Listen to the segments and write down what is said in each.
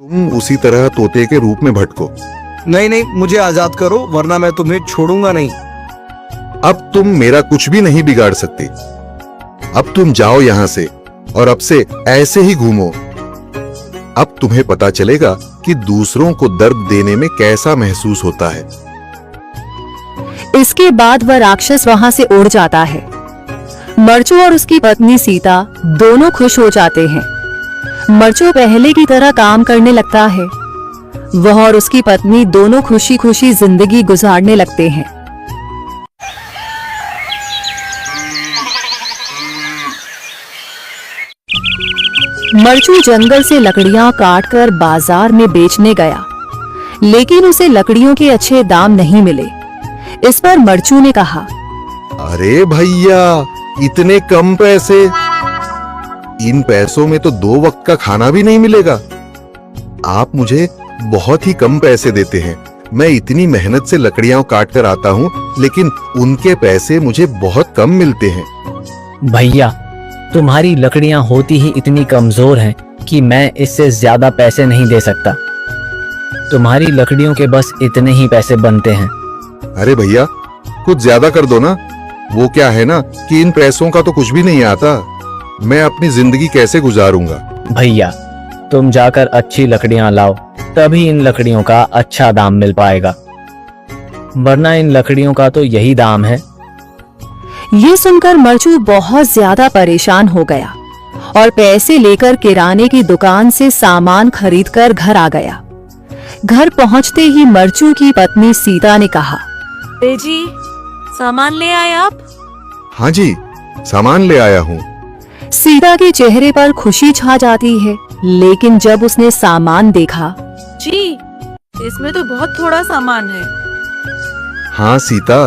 तुम उसी तरह तोते के रूप में भटको। नहीं नहीं, मुझे आजाद करो वरना मैं तुम्हें छोड़ूंगा नहीं। अब तुम मेरा कुछ भी नहीं बिगाड़ सकते। अब तुम जाओ यहां से और अब से ऐसे ही घूमो। अब तुम्हें पता चलेगा कि दूसरों को दर्द देने में कैसा महसूस होता है। इसके बाद वह राक्षस वहां से उड़ जाता है। मरचू और उसकी पत्नी सीता दोनों खुश हो जाते हैं। मरचू पहले की तरह काम करने लगता है। वह और उसकी पत्नी दोनों खुशी खुशी जिंदगी गुजारने लगते हैं। मरचू जंगल से लकड़ियां काटकर बाजार में बेचने गया, लेकिन उसे लकड़ियों के अच्छे दाम नहीं मिले। इस पर मरचू ने कहा, अरे भैया, इतने कम पैसे? इन पैसों में तो 2 वक्त का खाना भी नहीं मिलेगा। आप मुझे बहुत ही कम पैसे देते हैं। मैं इतनी मेहनत से लकड़ियां काट कर आता हूँ, लेकिन उनके पैसे मुझे बहुत कम मिलते हैं। भैया, तुम्हारी लकड़ियां होती ही इतनी कमजोर हैं कि मैं इससे ज्यादा पैसे नहीं दे सकता। तुम्हारी लकड़ियों के बस इतने ही पैसे बनते हैं। अरे भैया, कुछ ज्यादा कर दो ना। वो क्या है ना कि इन पैसों का तो कुछ भी नहीं आता। मैं अपनी जिंदगी कैसे गुजारूंगा? भैया, तुम जाकर अच्छी लकड़ियां लाओ, तभी इन लकड़ियों का अच्छा दाम मिल पाएगा, वरना इन लकड़ियों का तो यही दाम है। ये सुनकर मरचू बहुत ज्यादा परेशान हो गया और पैसे लेकर किराने की दुकान से सामान खरीदकर घर आ गया। घर पहुंचते ही मरचू की पत्नी सीता ने कहा, जी, सामान ले आए आप? हाँ जी, सामान ले आया हूँ। सीता के चेहरे पर खुशी छा जाती है, लेकिन जब उसने सामान देखा, जी, इसमें तो बहुत थोड़ा सामान है। हाँ सीता,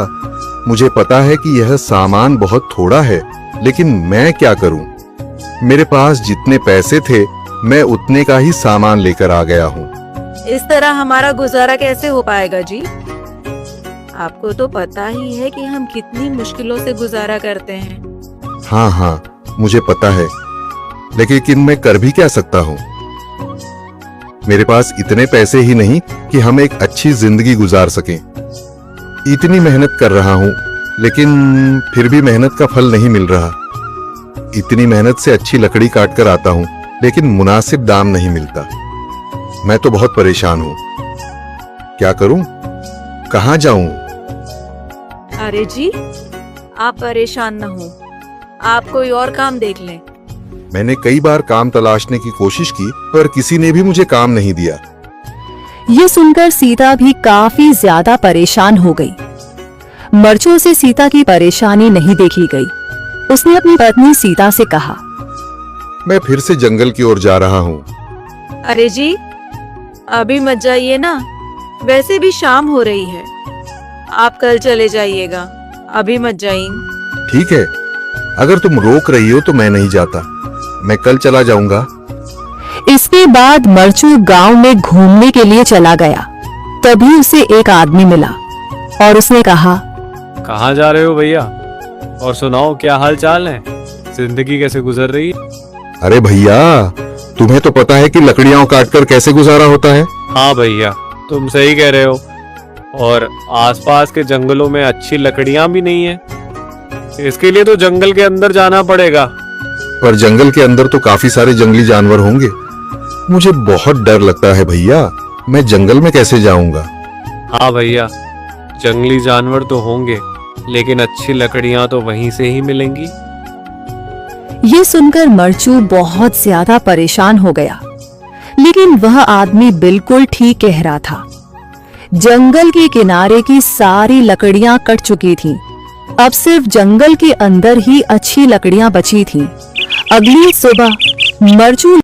मुझे पता है कि यह सामान बहुत थोड़ा है, लेकिन मैं क्या करूं? मेरे पास जितने पैसे थे, मैं उतने का ही सामान लेकर आ गया हूँ। इस तरह हमारा गुजारा कैसे हो पाएगा जी? आपको तो पता ही है कि हम कितनी मुश्किलों से गुजारा करते हैं। हाँ हाँ, मुझे पता है, लेकिन मैं कर भी क्या सकता हूँ? मेरे पास इतने पैसे ही नहीं कि हम एक अच्छी जिंदगी गुजार सकें। इतनी मेहनत कर रहा हूँ, लेकिन फिर भी मेहनत का फल नहीं मिल रहा। इतनी मेहनत से अच्छी लकड़ी काट कर आता हूँ, लेकिन मुनासिब दाम नहीं मिलता। मैं तो बहुत परेशान हूँ। क्या करूँ? कहाँ जाऊँ? अरे जी, आप परेशान न हो, आप कोई और काम देख लें। मैंने कई बार काम तलाशने की कोशिश की, पर किसी ने भी मुझे काम नहीं दिया। ये सुनकर सीता भी काफी ज्यादा परेशान हो गई। मरचू से सीता की परेशानी नहीं देखी गई। उसने अपनी पत्नी सीता से कहा, मैं फिर से जंगल की ओर जा रहा हूँ। अरे जी, अभी मत जाइए ना, वैसे भी शाम हो रही है। आप कल चले जाइएगा, अभी मत जाइए। ठीक है, अगर तुम रोक रही हो तो मैं नहीं जाता। मैं कल चला जाऊंगा। इसके बाद मरचू गांव में घूमने के लिए चला गया। तभी उसे एक आदमी मिला और उसने कहा, कहाँ जा रहे हो भैया? और सुनाओ, क्या हाल चाल है? जिंदगी कैसे गुजर रही है? अरे भैया, तुम्हें तो पता है कि लकड़ियां काटकर कैसे गुजारा होता है। हाँ भैया, तुम सही कह रहे हो। और आसपास के जंगलों में अच्छी लकड़ियां भी नहीं है। इसके लिए तो जंगल के अंदर जाना पड़ेगा। पर जंगल के अंदर तो काफी सारे जंगली जानवर होंगे। मुझे बहुत डर लगता है भैया। मैं जंगल में कैसे जाऊंगा? हाँ भैया, जंगली जानवर तो होंगे, लेकिन अच्छी लकड़ियां तो वहीं से ही मिलेंगी। ये सुनकर मरचू बहुत ज्यादा परेशान हो गया, लेकिन वह आदमी बिल्कुल ठीक कह रहा था। जंगल के किनारे की सारी लकड़ियां कट चुकी थीं। अब सिर्फ जंगल के अंदर ही अच्छी लकड़ियां बची थीं। अगली सुबह मरचू